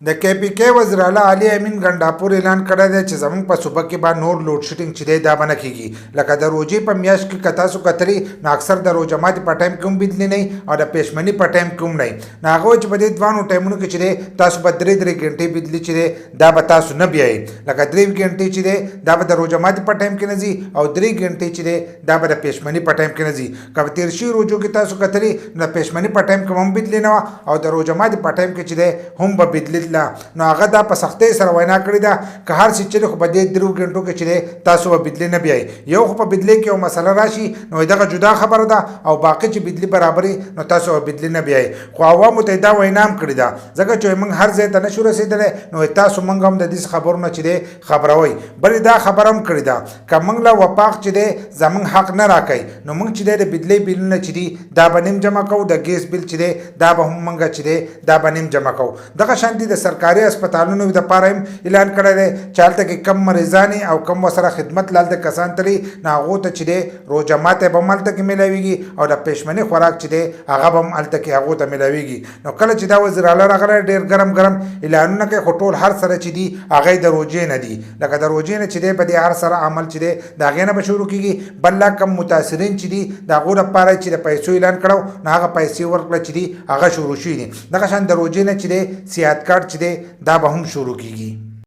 د کے پی کے وزیر اعلی علي امین ګنډاپور اعلان کړی دی چې زموږ په صوبه کې به نور لوډ شیډینګ چې دی دا به نه کېږي. لکه د روژې په میاشت کې که تاسو کتري نو اکثر د روژه ماتي په ټایم کې هم بجلي نه وي او د پېشمني په ټایم کې هم نه وي. نو هغه وایي چې په دې دوانو ټایمونو کې چې دی تاسو به 3 ګنټې بجلي چې دی دا به تاسو نه بیایي. لکه 3 ګنټې چې دی دا به د روژه ماتي په ټایم کې نه ځي او 3 ګنټې چې دی دا به د پېشمني په ټایم کې نه ځي. که په تېر شوي روژو کې تاسو کتري نو د پېشمني په ټایم کې هم بجلي نه وه او د روژه ماتي په ټایم کې چې دی هم به بجلي تله. نو هغه دا په سختۍ سره وینا کړې ده که هر څه چلي خو په دې 3 ګنټو کې چې دی تاسو به بجلي نه بیایي. یو خو په بجلۍ کې یو مسله راشي نو دغه جدا خبره ده او باقي چې بجلي برابري نو تاسو به بجلي نه بیایي. خو عوامو ته دا وینا هم کړې ده ځکه چې موږ هر ځای ته نشو رسېدلی نو تاسو موږ هم د دې خبرونه چې دی خبروئ. بلې دا خبره هم کړې ده که موږ له وفاق چې دی زموږ حق نه راکوي نو موږ چې دی د بجلۍ بیلونه چې دي دا به نیم جمع کوو، د ګیس بیل چې دی دا به هم موږ چې دی دا به نیم جمع کوو. دغه شانتي د سرکاري هسپتالونو دپاره هم اعلان کړی دی چې هلته کې کم مریضان او کم ورسره خدمت له هلته کسان تلي نو هغو ته چې دی روژه ماتی به هم هلته کې میلاویږي او د پېشمني خوراک چې دی هغه به هم هلته کې هغو ته میلاویږي. نو کله چې دا وزیر اعلی راغلی ډېر ګرم ګرم اعلانونه کوي خو ټول هر سره چې دي هغه د روژې نه دي. لکه د روژې نه چې دی په دې هر سره عمل چې دی د هغې نه به شروع کېږي. بل لا کم متاثرین چې دي د هغو لپاره چې د پیسو اعلان کړو نو هغه پیسې ورکړه چې دي هغه شروع شوي دي. دغه شان د روژې نه چې دی صحت کارت چې دی دا به هم شروع کېږي.